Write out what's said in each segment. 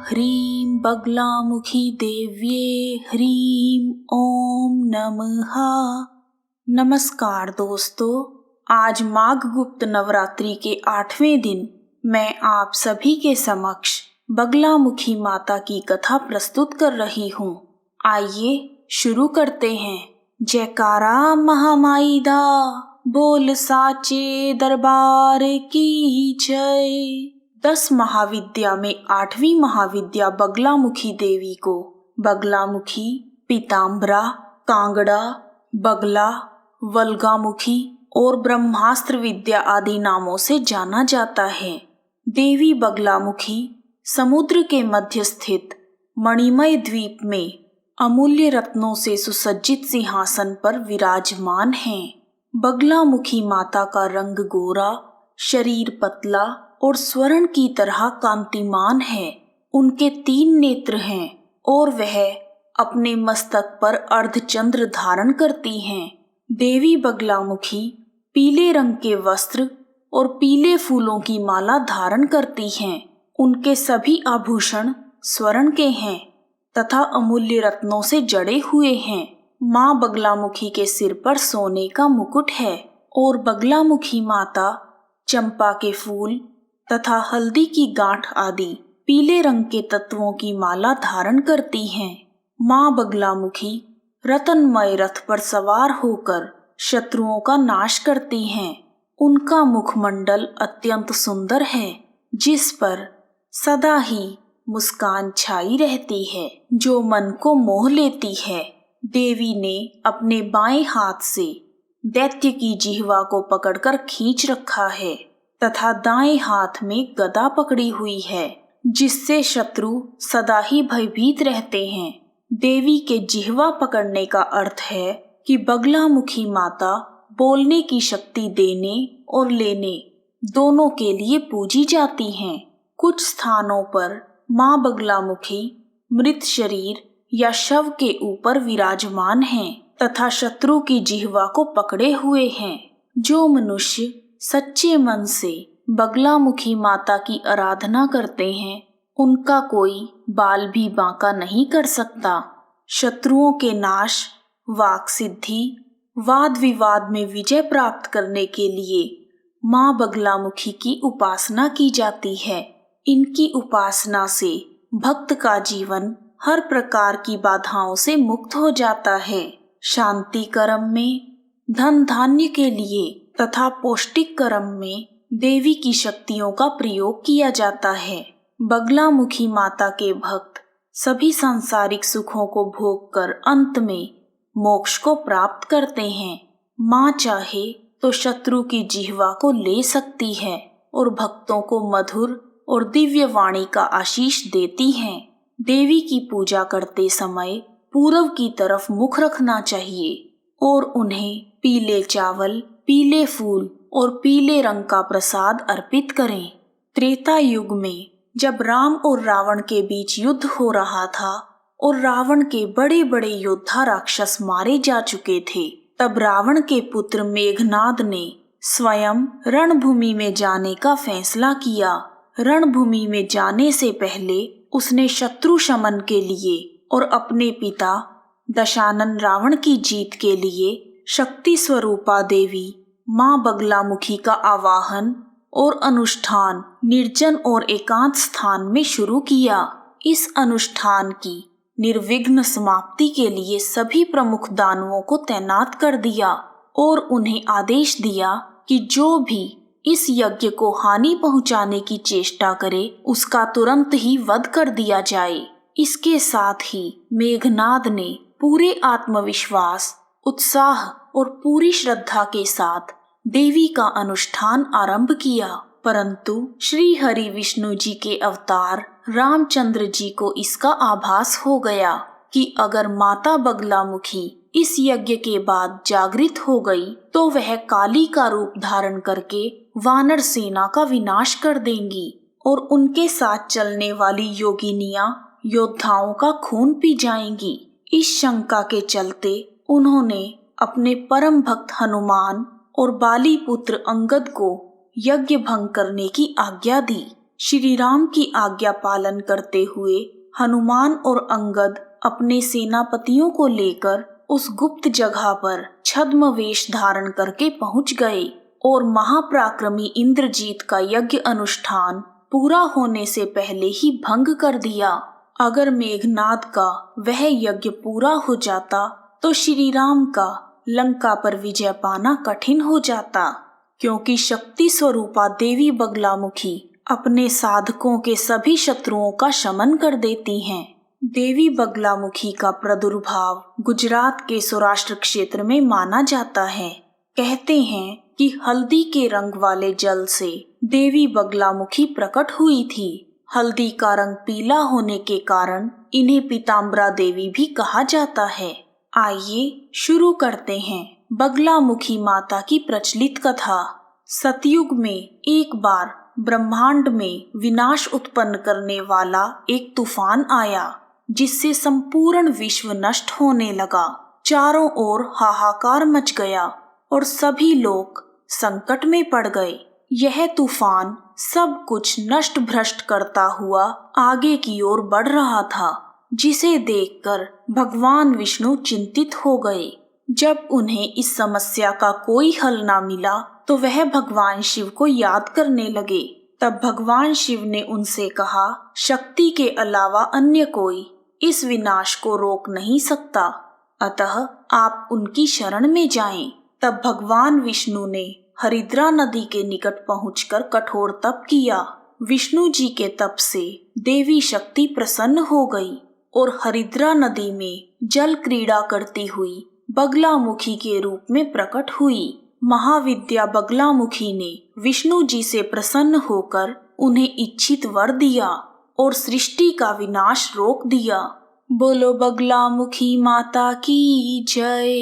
ह्रीं बगलामुखी देव्ये ह्रीं ओम नमः। नमस्कार दोस्तों, आज माघ गुप्त नवरात्रि के 8वें दिन मैं आप सभी के समक्ष बगलामुखी माता की कथा प्रस्तुत कर रही हूँ। आइए शुरू करते हैं। जयकारा महामाई दा, बोल साचे दरबार की जय। 10 महाविद्या में 8वीं महाविद्या बगलामुखी देवी को बगलामुखी, पीताम्बरा, कांगड़ा, बगला, वल्गामुखी और ब्रह्मास्त्र विद्या आदि नामों से जाना जाता है। देवी बगलामुखी समुद्र के मध्य स्थित मणिमय द्वीप में अमूल्य रत्नों से सुसज्जित सिंहासन पर विराजमान हैं। बगलामुखी माता का रंग गोरा, शरीर पतला और स्वर्ण की तरह कांतिमान है। उनके 3 नेत्र हैं और वह अपने मस्तक पर अर्धचंद्र धारण करती हैं। देवी बगलामुखी पीले रंग के वस्त्र और पीले फूलों की माला धारण करती हैं। उनके सभी आभूषण स्वर्ण के हैं तथा अमूल्य रत्नों से जड़े हुए हैं। माँ बगलामुखी के सिर पर सोने का मुकुट है और बगलामुखी माता चंपा के फूल तथा हल्दी की गांठ आदि पीले रंग के तत्वों की माला धारण करती हैं। माँ बगलामुखी रत्नमय रथ पर सवार होकर शत्रुओं का नाश करती हैं। उनका मुखमंडल अत्यंत सुंदर है, जिस पर सदा ही मुस्कान छाई रहती है, जो मन को मोह लेती है। देवी ने अपने बाएं हाथ से दैत्य की जिह्वा को पकड़कर खींच रखा है तथा दाएं हाथ में गदा पकड़ी हुई है, जिससे शत्रु सदा ही भयभीत रहते हैं। देवी के जिह्वा पकड़ने का अर्थ है कि बगलामुखी माता बोलने की शक्ति देने और लेने दोनों के लिए पूजी जाती हैं। कुछ स्थानों पर माँ बगलामुखी मृत शरीर या शव के ऊपर विराजमान हैं तथा शत्रु की जिह्वा को पकड़े हुए हैं। जो मनुष्य सच्चे मन से बगलामुखी माता की आराधना करते हैं, उनका कोई बाल भी बांका नहीं कर सकता। शत्रुओं के नाश, वाक सिद्धि, वाद विवाद में विजय प्राप्त करने के लिए माँ बगलामुखी की उपासना की जाती है। इनकी उपासना से भक्त का जीवन हर प्रकार की बाधाओं से मुक्त हो जाता है। शांति कर्म में, धन धान्य के लिए तथा पौष्टिक कर्म में देवी की शक्तियों का प्रयोग किया जाता है। बगलामुखी माता के भक्त सभी सांसारिक सुखों को भोगकर अंत में मोक्ष को प्राप्त करते हैं। माँ चाहे तो शत्रु की जिह्वा को ले सकती है और भक्तों को मधुर और दिव्य वाणी का आशीष देती हैं। देवी की पूजा करते समय पूर्व की तरफ मुख रखना चाहिए और उन्हें पीले चावल, पीले फूल और पीले रंग का प्रसाद अर्पित करें। त्रेता युग में जब राम और रावण के बीच युद्ध हो रहा था और रावण के बड़े बड़े योद्धा राक्षस मारे जा चुके थे, तब रावण के पुत्र मेघनाद ने स्वयं रणभूमि में जाने का फैसला किया। रणभूमि में जाने से पहले उसने शत्रु शमन के लिए और अपने पिता दशानन रावण की जीत के लिए शक्ति स्वरूपा देवी माँ बगलामुखी का आवाहन और अनुष्ठान निर्जन और एकांत स्थान में शुरू किया। इस अनुष्ठान की निर्विघ्न समाप्ति के लिए सभी प्रमुख दानवों को तैनात कर दिया और उन्हें आदेश दिया कि जो भी इस यज्ञ को हानि पहुंचाने की चेष्टा करे, उसका तुरंत ही वध कर दिया जाए। इसके साथ ही मेघनाद ने पूरे आत्मविश्वास, उत्साह और पूरी श्रद्धा के साथ देवी का अनुष्ठान आरंभ किया। परंतु श्री हरि विष्णु जी के अवतार रामचंद्र जी को इसका आभास हो गया कि अगर माता बगलामुखी इस यज्ञ के बाद जागृत हो गई तो वह काली का रूप धारण करके वानर सेना का विनाश कर देंगी और उनके साथ चलने वाली योगिनियां योद्धाओं का खून पी जाएंगी। इस शंका के चलते उन्होंने अपने परम भक्त हनुमान और बाली पुत्र अंगद को यज्ञ भंग करने की आज्ञा दी। श्री राम की आज्ञा पालन करते हुए हनुमान और अंगद अपने सेनापतियों को लेकर उस गुप्त जगह पर छद्म वेश धारण करके पहुंच गए और महापराक्रमी इंद्रजीत का यज्ञ अनुष्ठान पूरा होने से पहले ही भंग कर दिया। अगर मेघनाद का वह यज्ञ पूरा हो जाता तो श्री राम का लंका पर विजय पाना कठिन हो जाता, क्योंकि शक्ति स्वरूपा देवी बगलामुखी अपने साधकों के सभी शत्रुओं का शमन कर देती हैं। देवी बगलामुखी का प्रादुर्भाव गुजरात के सौराष्ट्र क्षेत्र में माना जाता है। कहते हैं कि हल्दी के रंग वाले जल से देवी बगलामुखी प्रकट हुई थी। हल्दी का रंग पीला होने के कारण इन्हें पीताम्बरा देवी भी कहा जाता है। आइए शुरू करते हैं बगलामुखी माता की प्रचलित कथा। सतयुग में एक बार ब्रह्मांड में विनाश उत्पन्न करने वाला एक तूफान आया, जिससे संपूर्ण विश्व नष्ट होने लगा। चारों ओर हाहाकार मच गया और सभी लोग संकट में पड़ गए। यह तूफान सब कुछ नष्ट भ्रष्ट करता हुआ आगे की ओर बढ़ रहा था, जिसे देखकर भगवान विष्णु चिंतित हो गए। जब उन्हें इस समस्या का कोई हल ना मिला तो वह भगवान शिव को याद करने लगे। तब भगवान शिव ने उनसे कहा, शक्ति के अलावा अन्य कोई इस विनाश को रोक नहीं सकता, अतः आप उनकी शरण में जाएं। तब भगवान विष्णु ने हरिद्रा नदी के निकट पहुंचकर कठोर तप किया। विष्णु जी के तप से देवी शक्ति प्रसन्न हो गई और हरिद्रा नदी में जल क्रीड़ा करती हुई बगलामुखी के रूप में प्रकट हुई। महाविद्या बगलामुखी ने विष्णु जी से प्रसन्न होकर उन्हें इच्छित वर दिया और सृष्टि का विनाश रोक दिया। बोलो बगलामुखी माता की जय।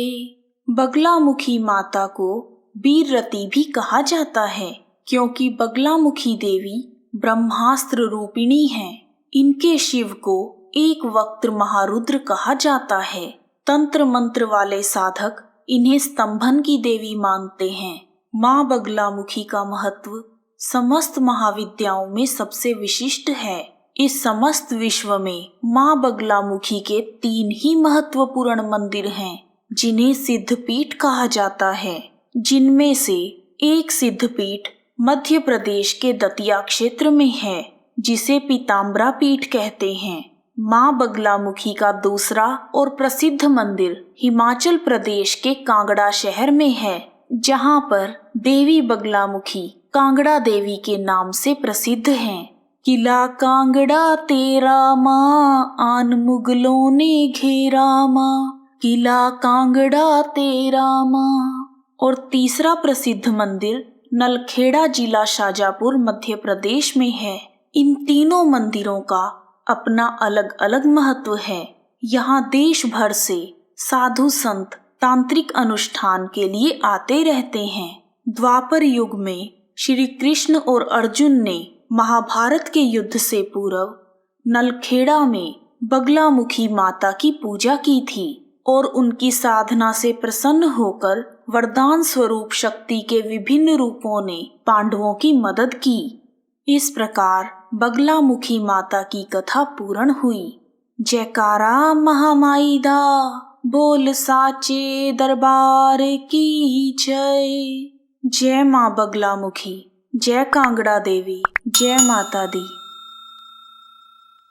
बगलामुखी माता को वीररती भी कहा जाता है, क्योंकि बगलामुखी देवी ब्रह्मास्त्र रूपिणी हैं। इनके शिव को एक वक्त्र महारुद्र कहा जाता है। तंत्र मंत्र वाले साधक इन्हें स्तंभन की देवी मानते हैं। माँ बगलामुखी का महत्व समस्त महाविद्याओं में सबसे विशिष्ट है। इस समस्त विश्व में माँ बगलामुखी के 3 ही महत्वपूर्ण मंदिर हैं, जिन्हें सिद्धपीठ कहा जाता है। जिनमें से एक सिद्धपीठ मध्य प्रदेश के दतिया क्षेत्र में है, जिसे पीताम्बरा पीठ कहते हैं। माँ बगलामुखी का दूसरा और प्रसिद्ध मंदिर हिमाचल प्रदेश के कांगड़ा शहर में है, जहाँ पर देवी बगलामुखी कांगड़ा देवी के नाम से प्रसिद्ध हैं। किला कांगड़ा तेरा माँ, आन मुगलों ने घेरा माँ, किला कांगड़ा तेरा माँ। और तीसरा प्रसिद्ध मंदिर नलखेड़ा जिला शाजापुर मध्य प्रदेश में है। इन तीनों मंदिरों का अपना अलग अलग महत्व है। यहाँ देश भर से साधु संत तांत्रिक अनुष्ठान के लिए आते रहते हैं। द्वापर युग में श्री कृष्ण और अर्जुन ने महाभारत के युद्ध से पूर्व नलखेड़ा में बगलामुखी माता की पूजा की थी और उनकी साधना से प्रसन्न होकर वरदान स्वरूप शक्ति के विभिन्न रूपों ने पांडवों की मदद की। इस प्रकार बगलामुखी माता की कथा पूर्ण हुई। जयकारा महामाई दा, बोल साचे दरबार की जय। जय माँ बगलामुखी, जय कांगड़ा देवी, जय माता दी।